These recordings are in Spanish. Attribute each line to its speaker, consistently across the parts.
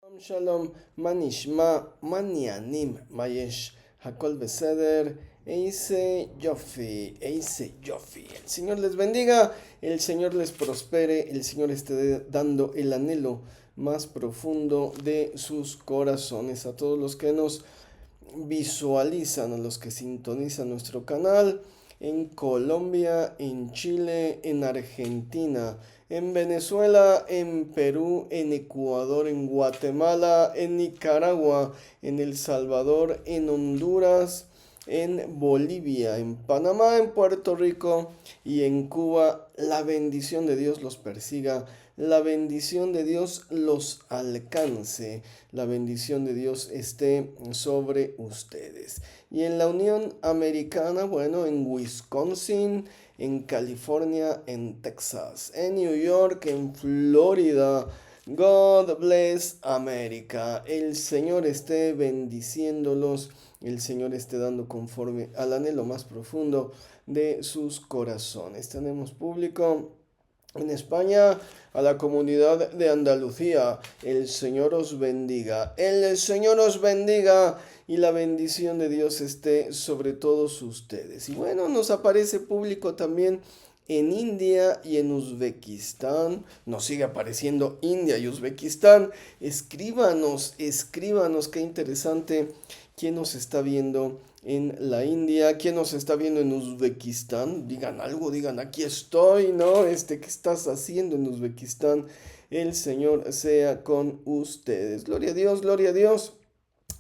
Speaker 1: Shalom, manishma, manianim, mayesh, hakol beseder, eise yofi. El Señor les bendiga, el Señor les prospere, el Señor esté dando el anhelo más profundo de sus corazones. A todos los que nos visualizan, a los que sintonizan nuestro canal en Colombia, en Chile, en Argentina, en Venezuela, en Perú, en Ecuador, en Guatemala, en Nicaragua, en El Salvador, en Honduras, en Bolivia, en Panamá, en Puerto Rico y en Cuba. La bendición de Dios los persiga, la bendición de Dios los alcance, la bendición de Dios esté sobre ustedes. Y en la Unión Americana, bueno, en Wisconsin, en California, en Texas, en New York, en Florida. God bless America. El Señor esté bendiciéndolos, el Señor esté dando conforme al anhelo más profundo de sus corazones. Tenemos público en España, a la comunidad de Andalucía. El Señor os bendiga. El Señor os bendiga y la bendición de Dios esté sobre todos ustedes. Y bueno, nos aparece público también en India y en Uzbekistán. Nos sigue apareciendo India y Uzbekistán. Escríbanos, qué interesante. ¿Quién nos está viendo en la India? ¿Quién nos está viendo en Uzbekistán? Digan algo, digan, aquí estoy, ¿no? ¿Qué estás haciendo en Uzbekistán? El Señor sea con ustedes. Gloria a Dios, gloria a Dios.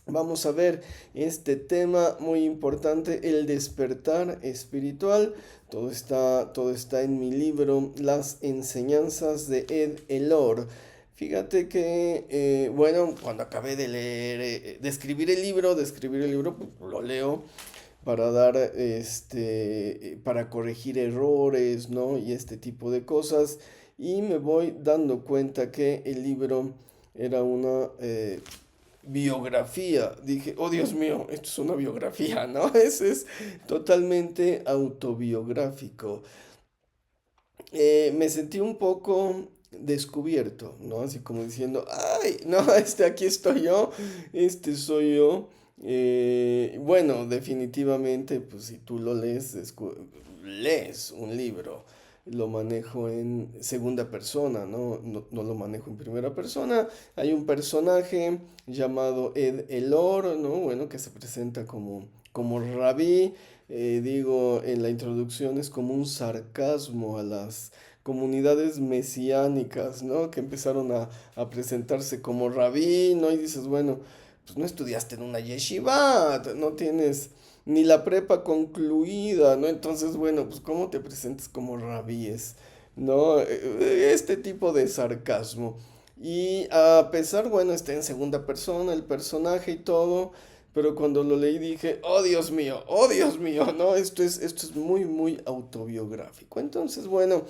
Speaker 1: Vamos a ver este tema muy importante, el despertar espiritual. Todo está en mi libro, Las enseñanzas de Ed Elor. Fíjate que, bueno, cuando acabé de leer, de escribir el libro, pues, lo leo para dar, para corregir errores, ¿no? Y este tipo de cosas. Y me voy dando cuenta que el libro era una biografía. Dije, oh Dios mío, esto es una biografía, ¿no? Es totalmente autobiográfico. Me sentí un poco descubierto, ¿no? Así como diciendo, ay, no, aquí estoy yo, este soy yo. Bueno, definitivamente, pues si tú lo lees, lees un libro, lo manejo en segunda persona, ¿no? No lo manejo en primera persona. Hay un personaje llamado Ed Elor, ¿no? Bueno, que se presenta como rabí. Digo, en la introducción es como un sarcasmo a las comunidades mesiánicas, ¿no? Que empezaron a presentarse como rabí, ¿no? Y dices, bueno, pues no estudiaste en una yeshiva, no tienes ni la prepa concluida, ¿no? Entonces, bueno, pues ¿cómo te presentas como rabíes? ¿No? Este tipo de sarcasmo. Y a pesar, bueno, está en segunda persona el personaje y todo, pero cuando lo leí dije, oh Dios mío, ¿no? Esto es muy, muy autobiográfico. Entonces, bueno,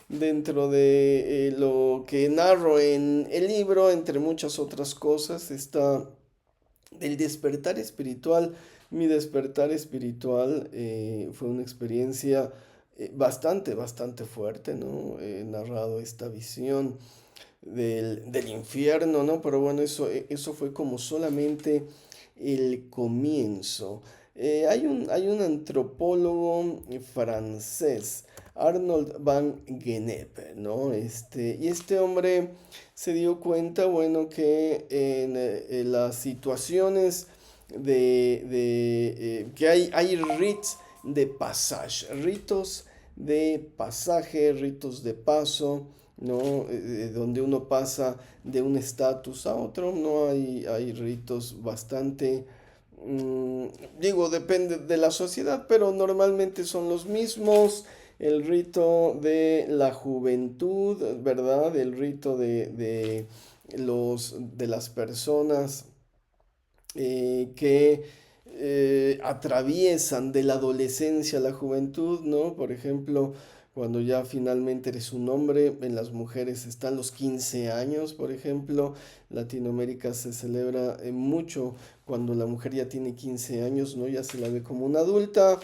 Speaker 1: dentro de lo que narro en el libro, entre muchas otras cosas, está el despertar espiritual. Mi despertar espiritual fue una experiencia bastante fuerte, ¿no? He narrado esta visión del infierno, ¿no? Pero bueno, eso fue como solamente el comienzo. Hay un antropólogo francés, Arnold van Gennep, ¿no? Y este hombre se dio cuenta, bueno, que en las situaciones que hay ritos de pasaje, ritos de paso, ¿no? Donde uno pasa de un estatus a otro, ¿no? Hay ritos bastante, mm, digo, depende de la sociedad, pero normalmente son los mismos. El rito de la juventud, ¿verdad? El rito de las personas que atraviesan de la adolescencia a la juventud, ¿no? Por ejemplo, cuando ya finalmente eres un hombre, en las mujeres están los 15 años, por ejemplo. Latinoamérica se celebra mucho cuando la mujer ya tiene 15 años, ¿no? Ya se la ve como una adulta.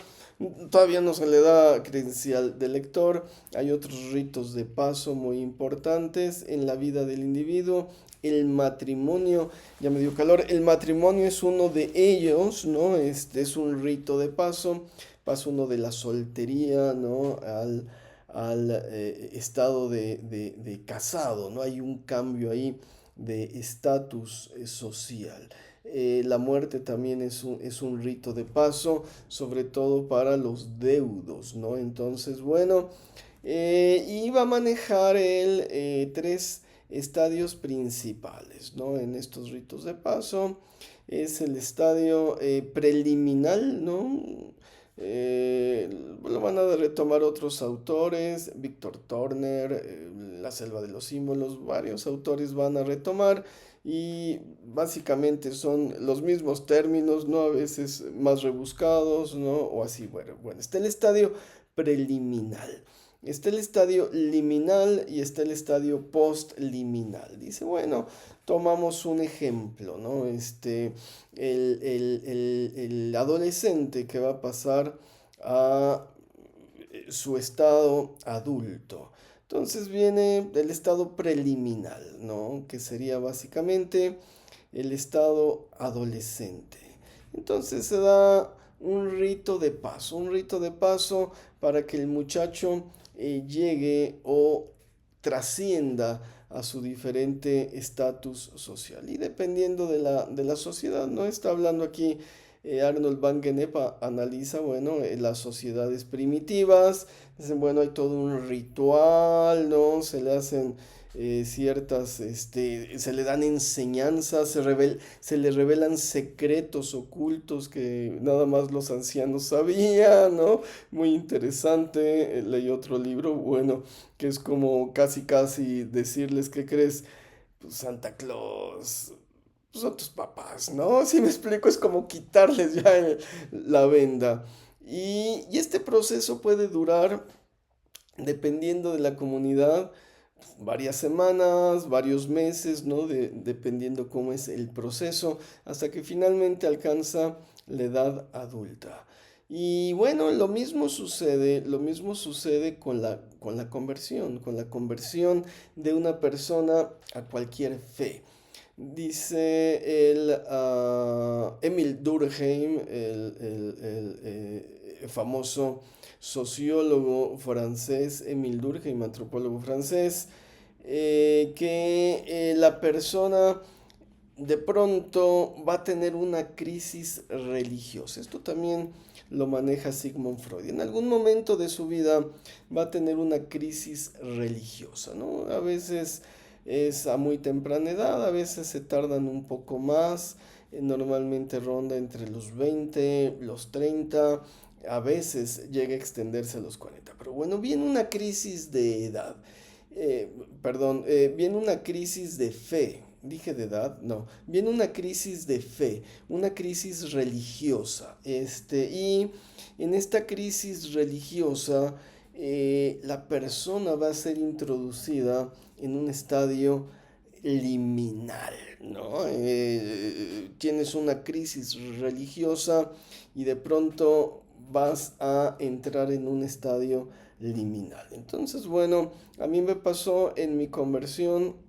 Speaker 1: Todavía no se le da credencial de lector. Hay otros ritos de paso muy importantes en la vida del individuo. El matrimonio, ya me dio calor, el matrimonio es uno de ellos, ¿no? Este es un rito de paso, paso uno de la soltería, ¿no? Al estado de casado, ¿no? Hay un cambio ahí de estatus social. La muerte también es un rito de paso, sobre todo para los deudos, ¿no? Entonces, bueno, iba a manejar él tres estadios principales, ¿no? En estos ritos de paso. Es el estadio preliminar, ¿no? Eh, lo van a retomar otros autores, Víctor Turner, La selva de los símbolos, varios autores van a retomar y básicamente son los mismos términos, ¿no? A veces más rebuscados, ¿no? O así, bueno, está el estadio preliminar. Está el estadio liminal y está el estadio postliminal. Dice, bueno, tomamos un ejemplo, ¿no? El adolescente que va a pasar a su estado adulto. Entonces viene el estado preliminar, ¿no? Que sería básicamente el estado adolescente. Entonces se da un rito de paso para que el muchacho llegue o trascienda a su diferente estatus social. Y dependiendo de la sociedad, no está hablando aquí Arnold van Genepa analiza, bueno, las sociedades primitivas, dicen, bueno, hay todo un ritual, ¿no? Se le hacen ciertas, se le dan enseñanzas, se le revelan secretos ocultos que nada más los ancianos sabían, ¿no? Muy interesante, leí otro libro, bueno, que es como casi casi decirles, ¿qué crees? Pues Santa Claus, pues son tus papás, ¿no? Si me explico, es como quitarles ya la venda. Y este proceso puede durar, dependiendo de la comunidad, varias semanas, varios meses, ¿no? Dependiendo cómo es el proceso, hasta que finalmente alcanza la edad adulta. Y bueno, lo mismo sucede con la conversión de una persona a cualquier fe. Dice Emil Durkheim, famoso sociólogo francés, Emil Durkheim, antropólogo francés, que la persona de pronto va a tener una crisis religiosa. Esto también lo maneja Sigmund Freud. En algún momento de su vida va a tener una crisis religiosa, ¿no? A veces es a muy temprana edad, a veces se tardan un poco más, normalmente ronda entre los 20, los 30, a veces llega a extenderse a los 40. Pero bueno, viene una crisis de edad, viene una crisis de fe. Dije de edad, no, viene una crisis de fe, una crisis religiosa, y en esta crisis religiosa la persona va a ser introducida en un estadio liminal, ¿no? Tienes una crisis religiosa y de pronto vas a entrar en un estadio liminal. Entonces, bueno, a mí me pasó en mi conversión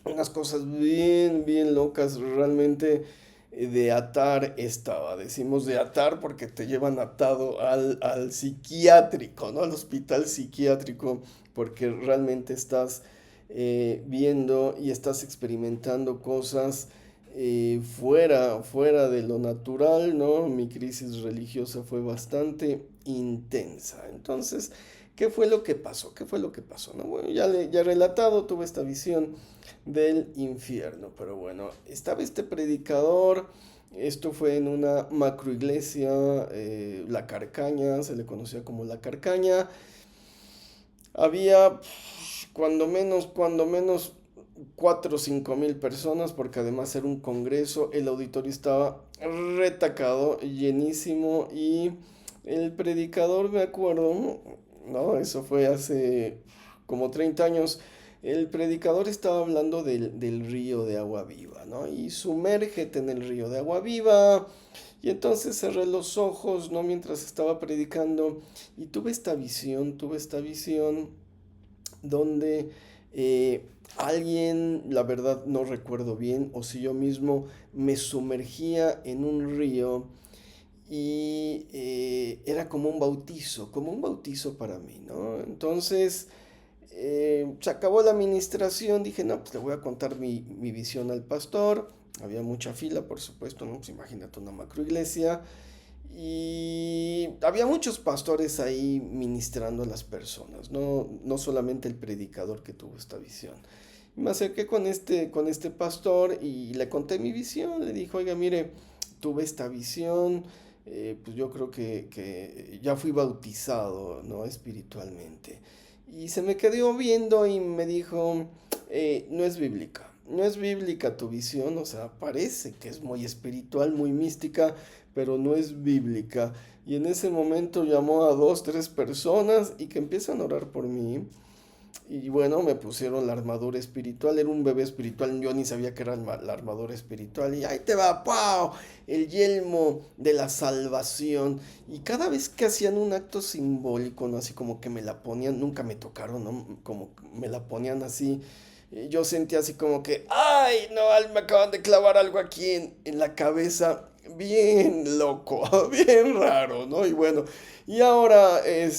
Speaker 1: unas cosas bien locas, realmente de atar estaba. Decimos de atar porque te llevan atado al psiquiátrico, ¿no? Al hospital psiquiátrico, porque realmente estás viendo y estás experimentando cosas fuera de lo natural, ¿no? Mi crisis religiosa fue bastante intensa. Entonces, ¿qué fue lo que pasó? ¿Qué fue lo que pasó? ¿No? Bueno, ya relatado, tuve esta visión del infierno, pero bueno, estaba este predicador, esto fue en una macroiglesia, La Carcaña, se le conocía como La Carcaña, había cuando menos 4 o 5 mil personas, porque además era un congreso, el auditorio estaba retacado, llenísimo, y el predicador, me acuerdo, ¿no? Eso fue hace como 30 años. El predicador estaba hablando del río de agua viva, ¿no? Y sumérgete en el río de agua viva. Y entonces cerré los ojos, ¿no? Mientras estaba predicando y tuve esta visión donde alguien, la verdad no recuerdo bien, o si yo mismo me sumergía en un río y era como un bautizo para mí, ¿no? Entonces se acabó la administración, dije, no, pues le voy a contar mi visión al pastor. Había mucha fila, por supuesto, ¿no? Pues imagínate una macro iglesia. Y había muchos pastores ahí ministrando a las personas, no solamente el predicador que tuvo esta visión. Me acerqué con este pastor y le conté mi visión, le dije, oiga, mire, tuve esta visión, pues yo creo que ya fui bautizado, ¿no? Espiritualmente. Y se me quedó viendo y me dijo, no es bíblica, no es bíblica tu visión, o sea, parece que es muy espiritual, muy mística, pero no es bíblica. Y en ese momento llamó a dos, tres personas y que empiezan a orar por mí. Y bueno, me pusieron la armadura espiritual, era un bebé espiritual, yo ni sabía que era la armadura espiritual. Y ahí te va, ¡pau! El yelmo de la salvación. Y cada vez que hacían un acto simbólico, ¿no? Así como que me la ponían, nunca me tocaron, ¿no? Como me la ponían así. Yo sentía así como que, ¡ay, no! Me acaban de clavar algo aquí en la cabeza. Bien loco, bien raro, ¿no? Y bueno, y ahora, el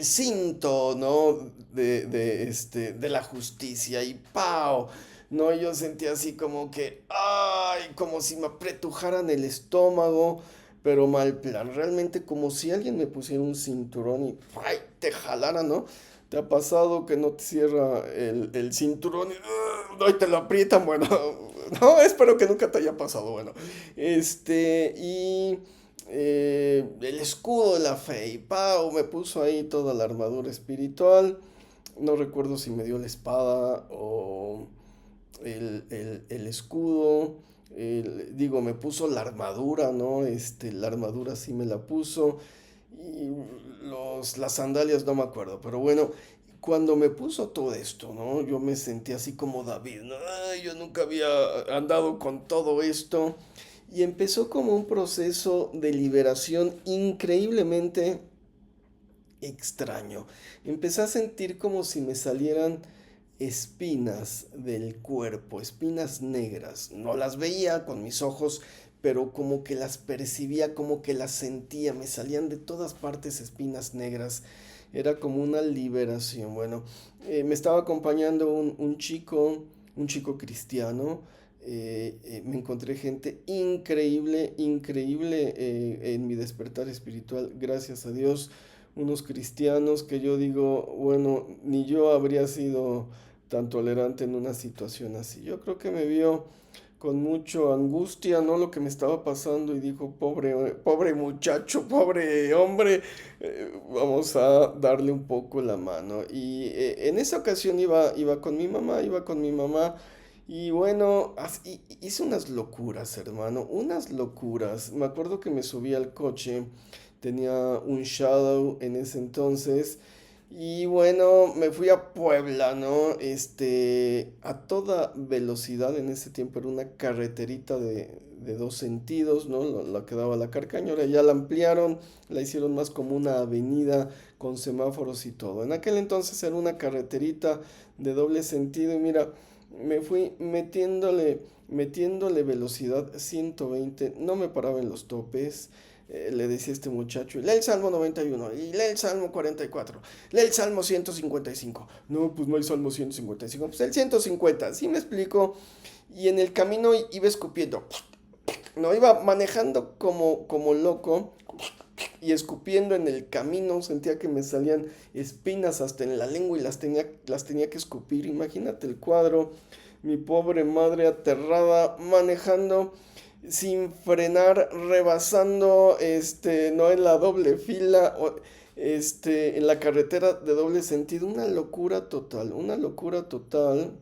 Speaker 1: cinto, ¿no? De la justicia y ¡pau! No, yo sentía así como que, ¡ay! Como si me apretujaran el estómago, pero mal plan. Realmente como si alguien me pusiera un cinturón y ¡ay! Te jalara, ¿no? ¿Te ha pasado que no te cierra el cinturón y, no, y te lo aprietan? Bueno, no, espero que nunca te haya pasado. Bueno, y el escudo de la fe. Y Pau me puso ahí toda la armadura espiritual. No recuerdo si me dio la espada o el escudo. Digo, me puso la armadura, ¿no? La armadura sí me la puso. Y las sandalias no me acuerdo, pero bueno, cuando me puso todo esto, ¿no? Yo me sentí así como David, ¿no? Ay, yo nunca había andado con todo esto. Y empezó como un proceso de liberación increíblemente extraño. Empecé a sentir como si me salieran espinas del cuerpo, espinas negras. No las veía con mis ojos, pero como que las percibía, como que las sentía. Me salían de todas partes espinas negras. Era como una liberación. Bueno, me estaba acompañando un chico cristiano. Me encontré gente increíble, increíble en mi despertar espiritual, gracias a Dios. Unos cristianos que yo digo, bueno, ni yo habría sido tan tolerante en una situación así. Yo creo que me vio con mucha angustia, ¿no? Lo que me estaba pasando y dijo, pobre muchacho, pobre hombre, vamos a darle un poco la mano. Y en esa ocasión iba con mi mamá. Y bueno, hice unas locuras, hermano, unas locuras. Me acuerdo que me subí al coche, tenía un Shadow en ese entonces. Y bueno, me fui a Puebla, ¿no? A toda velocidad en ese tiempo era una carreterita de dos sentidos, ¿no? La que daba a la Carcañora, ya la ampliaron, la hicieron más como una avenida con semáforos y todo. En aquel entonces era una carreterita de doble sentido y mira, me fui metiéndole velocidad 120, no me paraba en los topes. Le decía este muchacho, lee el Salmo 91 y lee el Salmo 44, lee el Salmo 155. No, pues no hay Salmo 155, pues el 150, ¿sí me explico? Y en el camino iba escupiendo, no, iba manejando como loco y escupiendo en el camino, sentía que me salían espinas hasta en la lengua y las tenía que escupir. Imagínate el cuadro, mi pobre madre aterrada manejando sin frenar, rebasando, no en la doble fila, en la carretera de doble sentido, una locura total, una locura total.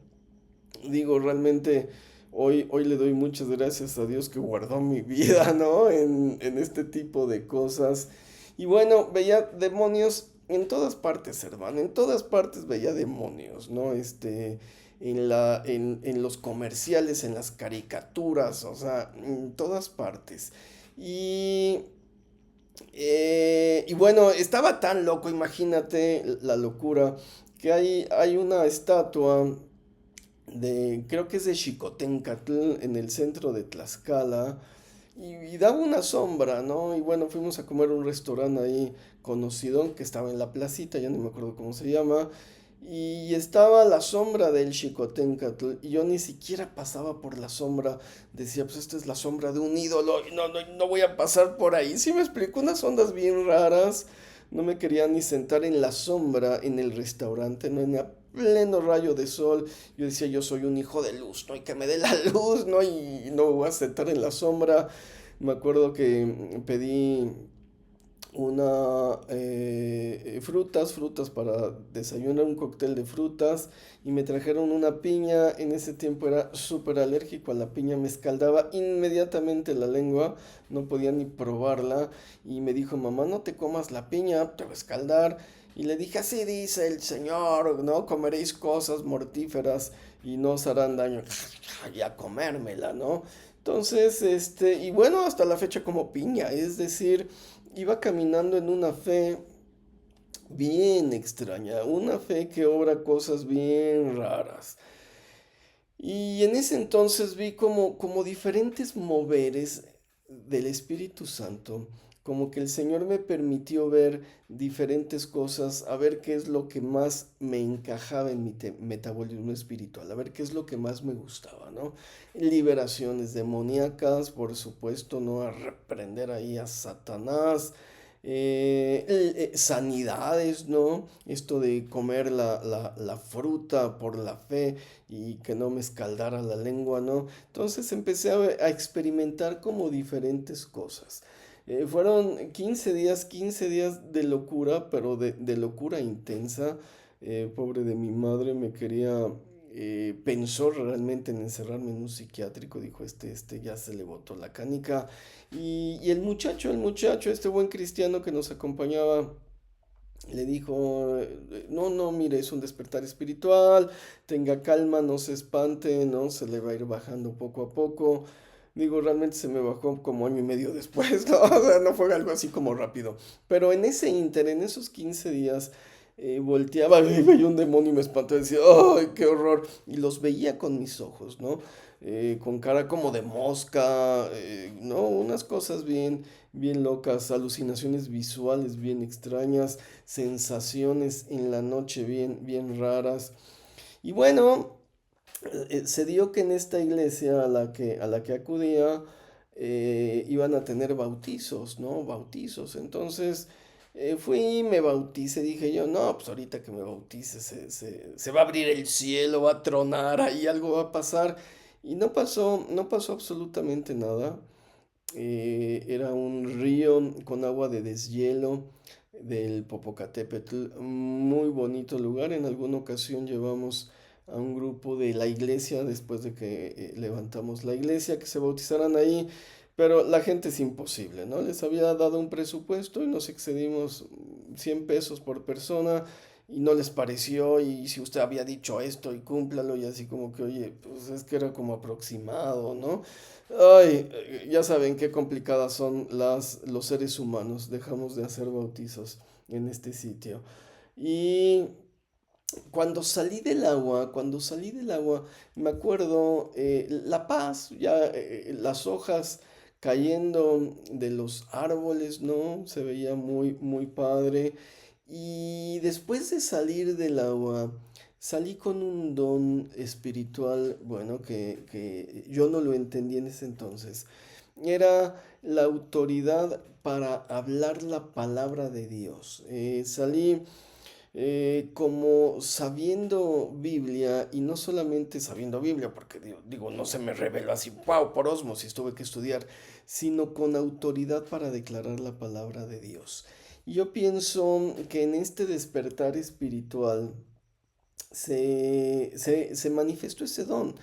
Speaker 1: Digo, realmente hoy le doy muchas gracias a Dios que guardó mi vida, ¿no? En este tipo de cosas. Y bueno, veía demonios en todas partes, hermano, en todas partes veía demonios, ¿no? En los comerciales, en las caricaturas, o sea, en todas partes. Y, y bueno, estaba tan loco, imagínate la locura, que hay una estatua creo que es de Xicoténcatl, en el centro de Tlaxcala, y daba una sombra, ¿no? Y bueno, fuimos a comer a un restaurante ahí conocido que estaba en la placita, ya no me acuerdo cómo se llama, y estaba la sombra del Xicoténcatl, y yo ni siquiera pasaba por la sombra, decía, pues esta es la sombra de un ídolo, y no voy a pasar por ahí, sí me explico, unas ondas bien raras, no me quería ni sentar en la sombra en el restaurante, no en a pleno rayo de sol, yo decía, yo soy un hijo de luz, ¿no? Y que me dé la luz, ¿no? Y no me voy a sentar en la sombra. Me acuerdo que pedí frutas para desayunar, un cóctel de frutas, y me trajeron una piña. En ese tiempo era súper alérgico a la piña, me escaldaba inmediatamente la lengua, no podía ni probarla, y me dijo, mamá, no te comas la piña, te va a escaldar. Y le dije, así dice el Señor, no comeréis cosas mortíferas y no os harán daño, y a comérmela, ¿no? Entonces, y bueno, hasta la fecha como piña, es decir, iba caminando en una fe bien extraña, una fe que obra cosas bien raras. Y en ese entonces vi como diferentes moveres del Espíritu Santo, como que el Señor me permitió ver diferentes cosas, a ver qué es lo que más me encajaba en mi metabolismo espiritual, a ver qué es lo que más me gustaba, ¿no? Liberaciones demoníacas, por supuesto, ¿no? A reprender ahí a Satanás, sanidades, ¿no? Esto de comer la fruta por la fe y que no me escaldara la lengua, ¿no? Entonces empecé a experimentar como diferentes cosas. Fueron 15 días de locura, pero de locura intensa. Pobre de mi madre, me quería, pensó realmente en encerrarme en un psiquiátrico, dijo, este ya se le botó la canica. Y el muchacho, este buen cristiano que nos acompañaba, le dijo, no, mire, es un despertar espiritual, tenga calma, no se espante, ¿no? Se le va a ir bajando poco a poco. Digo, realmente se me bajó como año y medio después, ¿no? O sea, no fue algo así como rápido. Pero en ese ínter, en esos 15 días, volteaba y veía un demonio y me espantó y decía, ¡ay, qué horror! Y los veía con mis ojos, ¿no? Con cara como de mosca, ¿no? Unas cosas bien locas, alucinaciones visuales bien extrañas, sensaciones en la noche bien raras. Y bueno, se dio que en esta iglesia a la que acudía, iban a tener bautizos, ¿no? Bautizos. Entonces fui, me bauticé, dije yo, no, pues ahorita que me bautice se va a abrir el cielo, va a tronar, ahí algo va a pasar. Y no pasó absolutamente nada. Era un río con agua de deshielo del Popocatépetl, muy bonito lugar. En alguna ocasión llevamos a un grupo de la iglesia, después de que levantamos la iglesia, que se bautizaran ahí, pero la gente es imposible, ¿no? Les había dado un presupuesto y nos excedimos 100 pesos por persona. Y no les pareció, y si usted había dicho esto y cúmplalo, y así como que, oye, pues es que era como aproximado, ¿no? Ay, ya saben qué complicadas son los seres humanos. Dejamos de hacer bautizos en este sitio. Y cuando salí del agua, me acuerdo, la paz, ya, las hojas cayendo de los árboles, ¿no? Se veía muy padre. Y después de salir del agua, salí con un don espiritual, bueno, que yo no lo entendí en ese entonces. Era la autoridad para hablar la palabra de Dios. Salí como sabiendo Biblia, y no solamente sabiendo Biblia, porque digo, no se me reveló así, wow, por osmosis, tuve que estudiar, sino con autoridad para declarar la palabra de Dios. Y yo pienso que en este despertar espiritual se manifestó ese don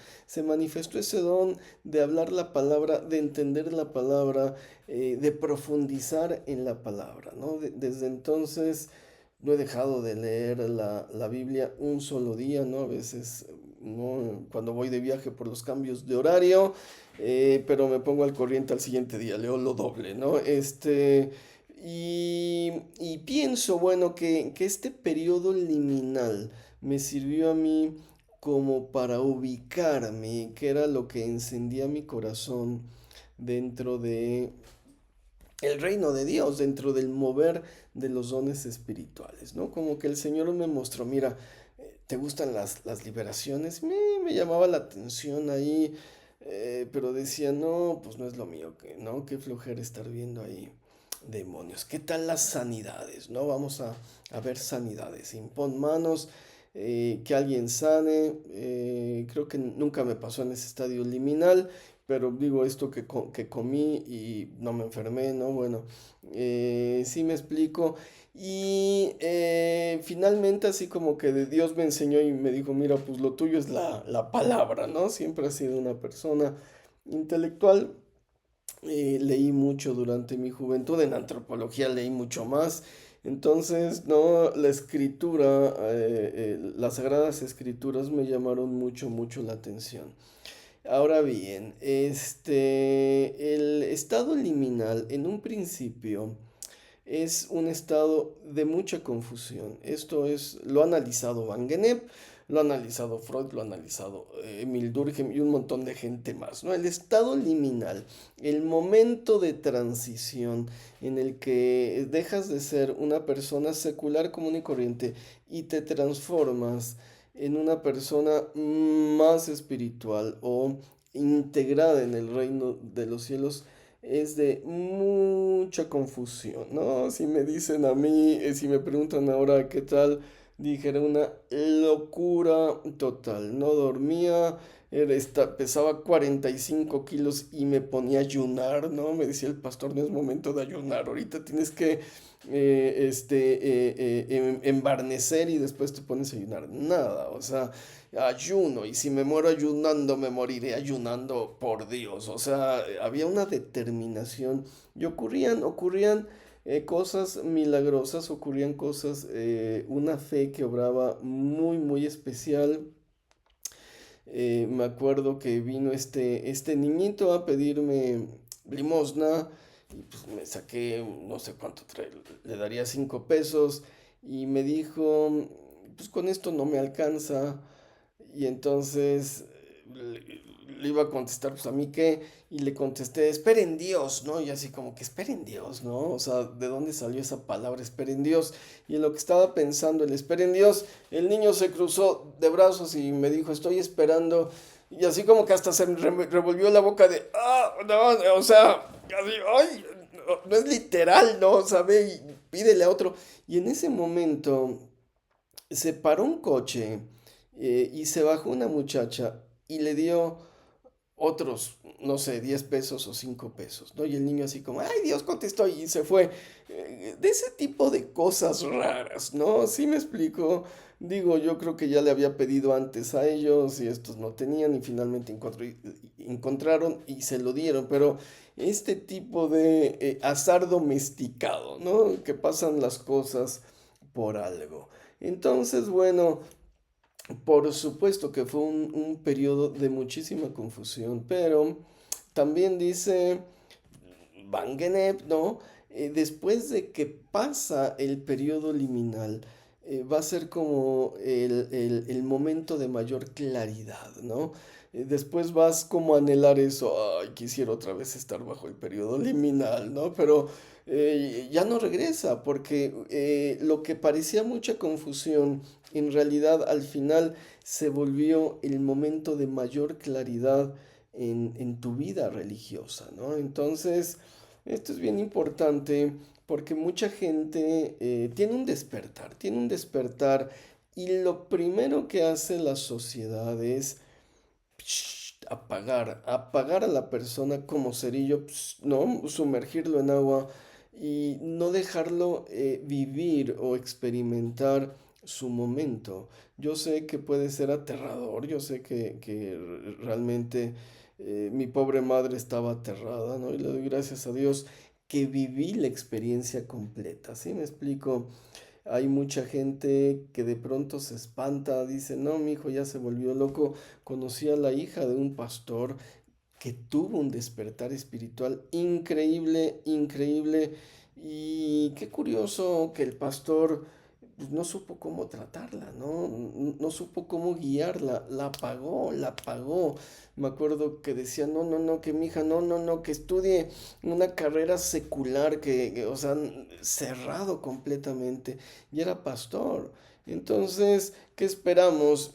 Speaker 1: de hablar la palabra, de entender la palabra, de profundizar en la palabra, ¿no? Desde entonces, no he dejado de leer la Biblia un solo día, ¿no? A veces, ¿no? Cuando voy de viaje por los cambios de horario, pero me pongo al corriente al siguiente día, leo lo doble, ¿no? Y pienso, bueno, que este periodo liminal me sirvió a mí como para ubicarme, que era lo que encendía mi corazón dentro de el reino de Dios, dentro del mover de los dones espirituales, ¿no? Como que el Señor me mostró, mira, ¿te gustan las liberaciones? Me llamaba la atención ahí, pero decía, no, pues no es lo mío, ¿no? Qué flojera estar viendo ahí demonios. ¿Qué tal las sanidades? ¿No? Vamos a ver sanidades. Impon manos, que alguien sane. Creo que nunca me pasó en ese estadio liminal, pero digo esto que comí y no me enfermé, ¿no? Bueno, sí me explico. Y finalmente así como que de Dios me enseñó y me dijo, mira, pues lo tuyo es la palabra, ¿no? Siempre has sido una persona intelectual. Leí mucho durante mi juventud, en antropología leí mucho más. Entonces, no, la escritura, las sagradas escrituras me llamaron mucho, mucho la atención. Ahora bien, el estado liminal en un principio es un estado de mucha confusión. Esto es, lo ha analizado Van Gennep, lo ha analizado Freud, lo ha analizado Emil Durkheim y un montón de gente más, ¿no? El estado liminal, el momento de transición en el que dejas de ser una persona secular común y corriente y te transformas en una persona más espiritual o integrada en el reino de los cielos, es de mucha confusión, ¿no? Si me dicen a mí, si me preguntan ahora qué tal, dijera una locura total. No dormía, pesaba 45 kilos y me ponía a ayunar, ¿no? Me decía el pastor, no es momento de ayunar, ahorita tienes que embarnecer y después te pones a ayunar. Nada, o sea, ayuno y si me muero ayunando, me moriré ayunando por Dios. O sea, había una determinación y ocurrían cosas milagrosas, ocurrían cosas, una fe que obraba muy, muy especial. Me acuerdo que vino este niñito a pedirme limosna y pues me saqué no sé cuánto trae, le daría 5 pesos y me dijo, pues con esto no me alcanza. Y entonces le iba a contestar, pues a mí qué, y le contesté, espera en Dios, ¿no? Y así como que espera en Dios, ¿no? O sea, ¿de dónde salió esa palabra, espera en Dios? Y en lo que estaba pensando, el espera en Dios, el niño se cruzó de brazos y me dijo, estoy esperando. Y así como que hasta se me revolvió la boca de, no, o sea, así, ay, no, no es literal, ¿no? ¿Sabe? Y pídele a otro. Y en ese momento se paró un coche y se bajó una muchacha y le dio otros, no sé, 10 pesos o 5 pesos, ¿no? Y el niño así como, ay, Dios contestó y se fue. De ese tipo de cosas raras, ¿no? Sí me explico. Digo, yo creo que ya le había pedido antes a ellos y estos no tenían y finalmente encontraron y se lo dieron, pero este tipo de azar domesticado, ¿no? Que pasan las cosas por algo. Entonces, bueno, por supuesto que fue un periodo de muchísima confusión, pero también dice Van Gennep, ¿no? Después de que pasa el periodo liminal, va a ser como el momento de mayor claridad, ¿no? Después vas como a anhelar eso, ay, quisiera otra vez estar bajo el periodo liminal, ¿no? Pero ya no regresa, porque lo que parecía mucha confusión, en realidad al final se volvió el momento de mayor claridad en tu vida religiosa, ¿no? Entonces, esto es bien importante porque mucha gente tiene un despertar y lo primero que hace la sociedad es apagar a la persona como cerillo, ¿no? Sumergirlo en agua y no dejarlo vivir o experimentar su momento. Yo sé que puede ser aterrador, yo sé que realmente mi pobre madre estaba aterrada, ¿no? Y le doy gracias a Dios que viví la experiencia completa, ¿sí me explico? Hay mucha gente que de pronto se espanta, dice, no, mi hijo ya se volvió loco. Conocí a la hija de un pastor que tuvo un despertar espiritual increíble, increíble. Y qué curioso que el pastor pues, no supo cómo tratarla, ¿no? No supo cómo guiarla, la pagó, la pagó. Me acuerdo que decía, no, no, no, que mi hija, no, no, no, que estudie una carrera secular, o sea, cerrado completamente. Y era pastor. Entonces, ¿qué esperamos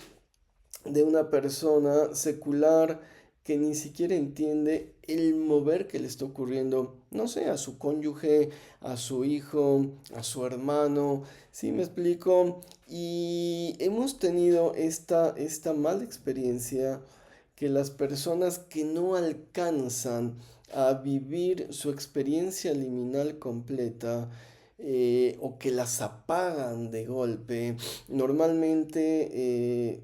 Speaker 1: de una persona secular que ni siquiera entiende el mover que le está ocurriendo, no sé, a su cónyuge, a su hijo, a su hermano? ¿Sí me explico? Y hemos tenido esta mala experiencia que las personas que no alcanzan a vivir su experiencia liminal completa, o que las apagan de golpe, normalmente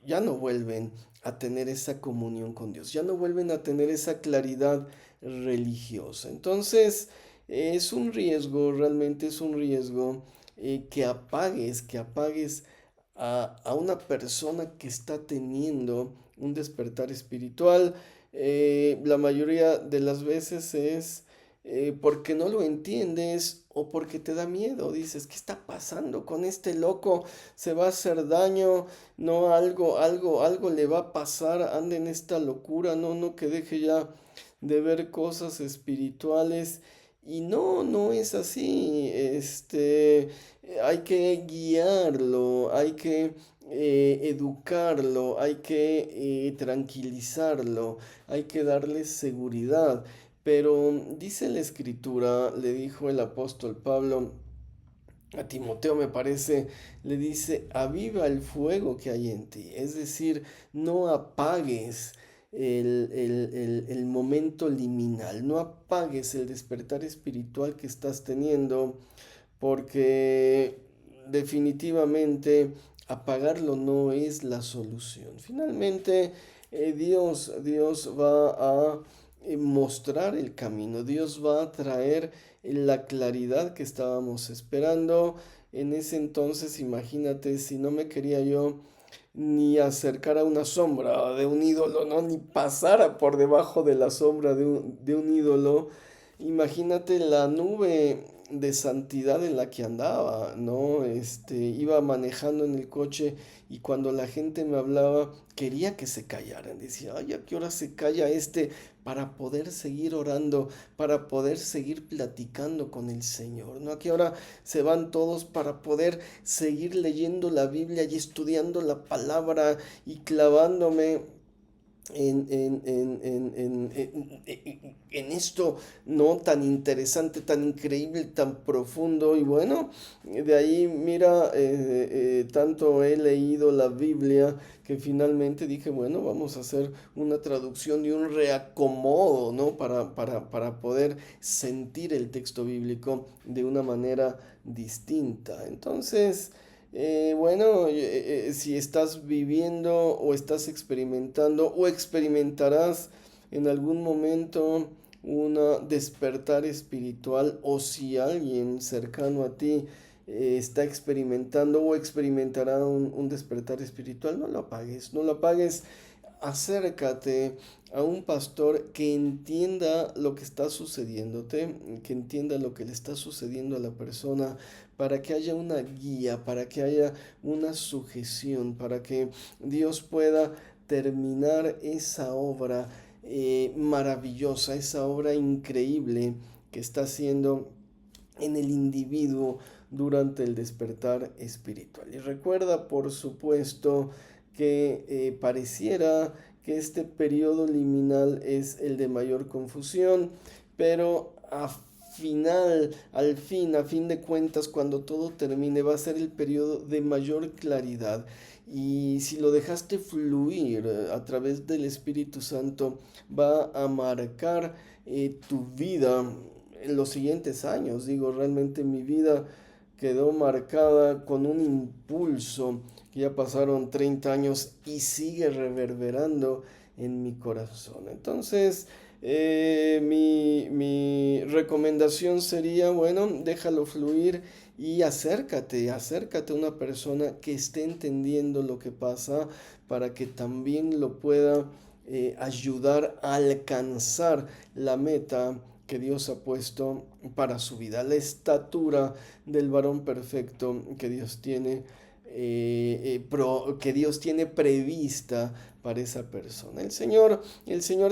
Speaker 1: ya no vuelven a tener esa comunión con Dios, ya no vuelven a tener esa claridad religiosa. Entonces, es un riesgo, realmente es un riesgo, que apagues a una persona que está teniendo un despertar espiritual. La mayoría de las veces es porque no lo entiendes o porque te da miedo. Dices, ¿qué está pasando con este loco? ¿Se va a hacer daño? No, algo le va a pasar, anda en esta locura, no, no, que deje ya de ver cosas espirituales. Y no, no es así. Hay que guiarlo, hay que educarlo, hay que tranquilizarlo, hay que darle seguridad. Pero dice la escritura, le dijo el apóstol Pablo a Timoteo, me parece, le dice, aviva el fuego que hay en ti. Es decir, no apagues el momento liminal, no apagues el despertar espiritual que estás teniendo, porque definitivamente apagarlo no es la solución. Finalmente, Dios va a mostrar el camino, Dios va a traer la claridad que estábamos esperando. En ese entonces, imagínate, si no me quería yo ni acercar a una sombra de un ídolo, ¿no? Ni pasara por debajo de la sombra de un ídolo. Imagínate la nube de santidad en la que andaba, ¿no? Iba manejando en el coche y cuando la gente me hablaba, quería que se callaran. Decía, ay, ¿a qué hora se calla este para poder seguir orando, para poder seguir platicando con el Señor? ¿No? ¿A qué hora se van todos para poder seguir leyendo la Biblia y estudiando la palabra y clavándome en esto no tan interesante, tan increíble, tan profundo? Y bueno, de ahí mira, tanto he leído la Biblia que finalmente dije, bueno, vamos a hacer una traducción y un reacomodo, ¿no? Para poder sentir el texto bíblico de una manera distinta. Entonces, bueno, si estás viviendo o estás experimentando o experimentarás en algún momento un despertar espiritual, o si alguien cercano a ti está experimentando o experimentará un despertar espiritual, no lo apagues, no lo apagues. Acércate a un pastor que entienda lo que está sucediéndote, que entienda lo que le está sucediendo a la persona, para que haya una guía, para que haya una sujeción, para que Dios pueda terminar esa obra maravillosa, esa obra increíble que está haciendo en el individuo durante el despertar espiritual. Y recuerda, por supuesto, que pareciera que este periodo liminal es el de mayor confusión, pero a fin de cuentas, cuando todo termine, va a ser el periodo de mayor claridad. Y si lo dejaste fluir a través del Espíritu Santo, va a marcar tu vida en los siguientes años. Digo, realmente mi vida quedó marcada con un impulso que ya pasaron 30 años y sigue reverberando en mi corazón. Entonces, Mi recomendación sería, bueno, déjalo fluir y acércate a una persona que esté entendiendo lo que pasa para que también lo pueda ayudar a alcanzar la meta que Dios ha puesto para su vida, la estatura del varón perfecto que Dios tiene, que Dios tiene prevista para esa persona. El Señor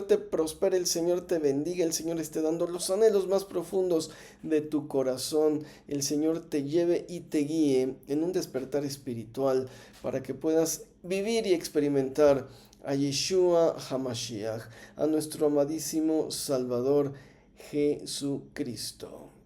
Speaker 1: te prospera, el Señor te bendiga, el Señor esté dando los anhelos más profundos de tu corazón, el Señor te lleve y te guíe en un despertar espiritual para que puedas vivir y experimentar a Yeshua HaMashiach, a nuestro amadísimo Salvador Jesucristo.